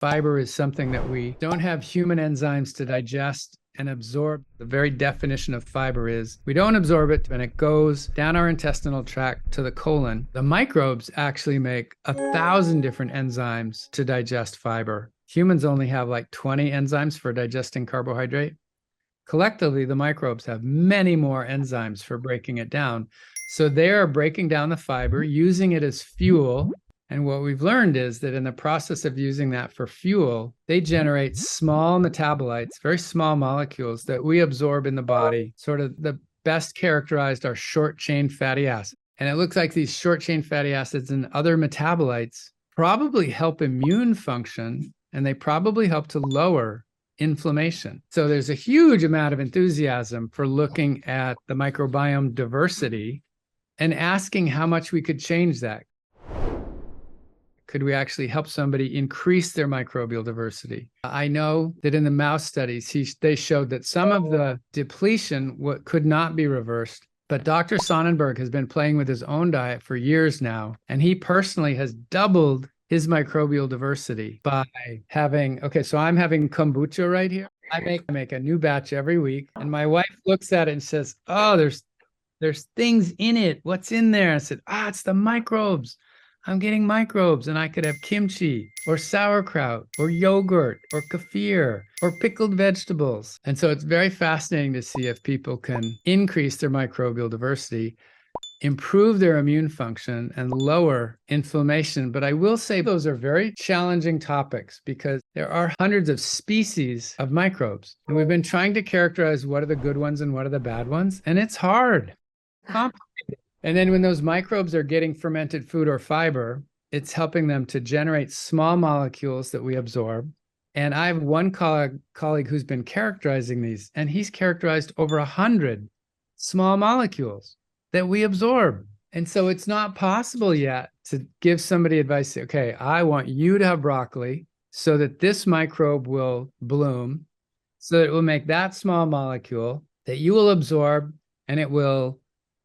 Fiber is something that we don't have human enzymes to digest and absorb. The very definition of fiber is we don't absorb it and it goes down our intestinal tract to the colon. The microbes actually make 1,000 different enzymes to digest fiber. Humans only have like 20 enzymes for digesting carbohydrate. Collectively, the microbes have many more enzymes for breaking it down. So they are breaking down the fiber, using it as fuel. And what we've learned is that in the process of using that for fuel, they generate small metabolites, very small molecules that we absorb in the body. Sort of the best characterized are short chain fatty acids. And it looks like these short chain fatty acids and other metabolites probably help immune function, and they probably help to lower inflammation. So there's a huge amount of enthusiasm for looking at the microbiome diversity and asking how much we could change that. Could we actually help somebody increase their microbial diversity? I know that in the mouse studies, they showed that some of the depletion could not be reversed. But Dr. Sonnenberg has been playing with his own diet for years now, and he personally has doubled his microbial diversity by having, so I'm having kombucha right here. I make a new batch every week, and my wife looks at it and says, "Oh, there's things in it. What's in there?" I said, "It's the microbes. I'm getting microbes." And I could have kimchi or sauerkraut or yogurt or kefir or pickled vegetables. And so it's very fascinating to see if people can increase their microbial diversity, improve their immune function, and lower inflammation. But I will say those are very challenging topics because there are hundreds of species of microbes. And we've been trying to characterize what are the good ones and what are the bad ones. And it's hard. Complicated. And then when those microbes are getting fermented food or fiber, it's helping them to generate small molecules that we absorb. And I have one colleague who's been characterizing these, and he's characterized over 100 small molecules that we absorb. And so it's not possible yet to give somebody advice, okay, I want you to have broccoli so that this microbe will bloom, so that it will make that small molecule that you will absorb, and it will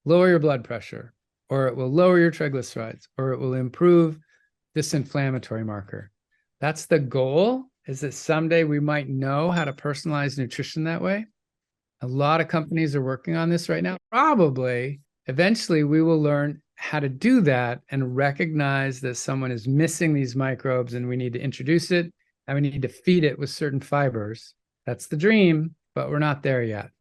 lower your blood pressure, or it will lower your triglycerides, or it will improve this inflammatory marker. That's the goal, is that someday we might know how to personalize nutrition that way. A lot of companies are working on this right now. Probably, eventually, we will learn how to do that and recognize that someone is missing these microbes and we need to introduce it and we need to feed it with certain fibers. That's the dream, but we're not there yet.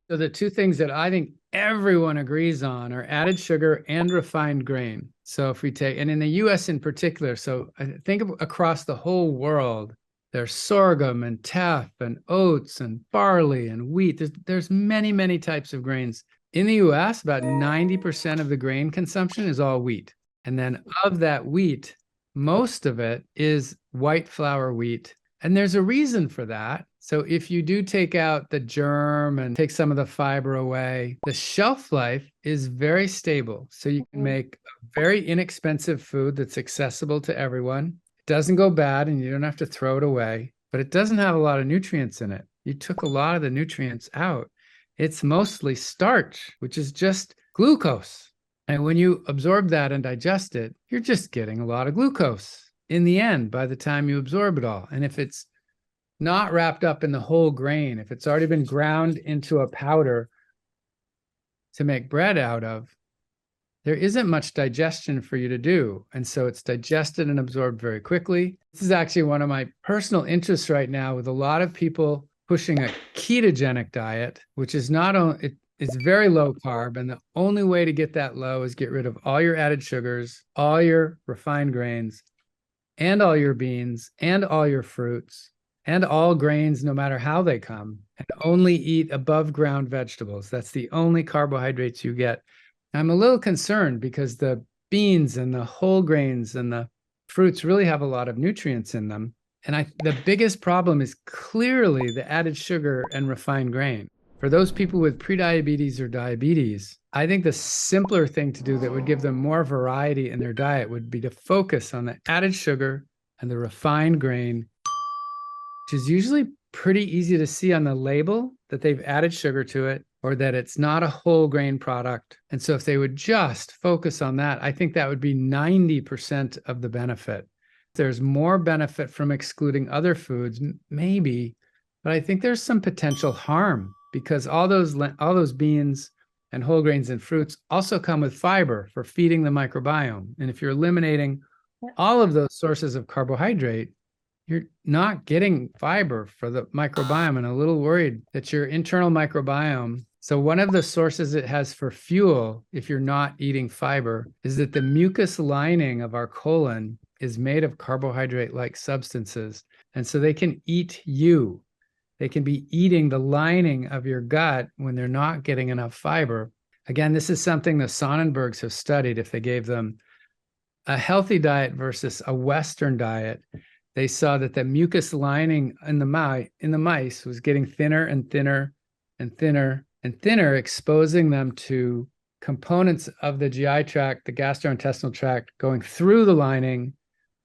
So the two things that I think everyone agrees on are added sugar and refined grain. So if we take, and in the US in particular, so I think across the whole world, there's sorghum and teff and oats and barley and wheat. There's many, many types of grains. In the US, about 90% of the grain consumption is all wheat. And then of that wheat, most of it is white flour wheat. And there's a reason for that. So if you do take out the germ and take some of the fiber away, the shelf life is very stable. So you can make a very inexpensive food that's accessible to everyone. It doesn't go bad and you don't have to throw it away, but it doesn't have a lot of nutrients in it. You took a lot of the nutrients out. It's mostly starch, which is just glucose. And when you absorb that and digest it, you're just getting a lot of glucose in the end by the time you absorb it all. And if it's not wrapped up in the whole grain, if it's already been ground into a powder to make bread out of, there isn't much digestion for you to do. And so it's digested and absorbed very quickly. This is actually one of my personal interests right now with a lot of people pushing a ketogenic diet, which is not only, it's very low carb. And the only way to get that low is get rid of all your added sugars, all your refined grains, and all your beans, and all your fruits, and all grains, no matter how they come, and only eat above ground vegetables. That's the only carbohydrates you get. I'm a little concerned because the beans and the whole grains and the fruits really have a lot of nutrients in them. And the biggest problem is clearly the added sugar and refined grain. For those people with prediabetes or diabetes, I think the simpler thing to do that would give them more variety in their diet would be to focus on the added sugar and the refined grain, which is usually pretty easy to see on the label that they've added sugar to it or that it's not a whole grain product. And so if they would just focus on that, I think that would be 90% of the benefit. There's more benefit from excluding other foods, maybe, but I think there's some potential harm because all those beans and whole grains and fruits also come with fiber for feeding the microbiome. And if you're eliminating all of those sources of carbohydrate, you're not getting fiber for the microbiome, and a little worried that your internal microbiome. So one of the sources it has for fuel, if you're not eating fiber, is that the mucus lining of our colon is made of carbohydrate-like substances. And so they can eat you. They can be eating the lining of your gut when they're not getting enough fiber. Again, this is something the Sonnenbergs have studied. If they gave them a healthy diet versus a Western diet, they saw that the mucus lining in the mice was getting thinner and thinner and thinner and thinner, exposing them to components of the GI tract, the gastrointestinal tract, going through the lining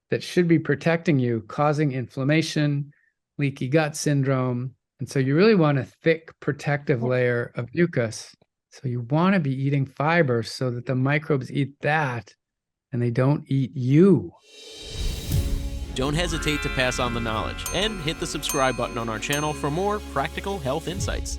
that should be protecting you, causing inflammation, leaky gut syndrome. And so you really want a thick protective layer of mucus. So you want to be eating fiber so that the microbes eat that and they don't eat you. Don't hesitate to pass on the knowledge and hit the subscribe button on our channel for more practical health insights.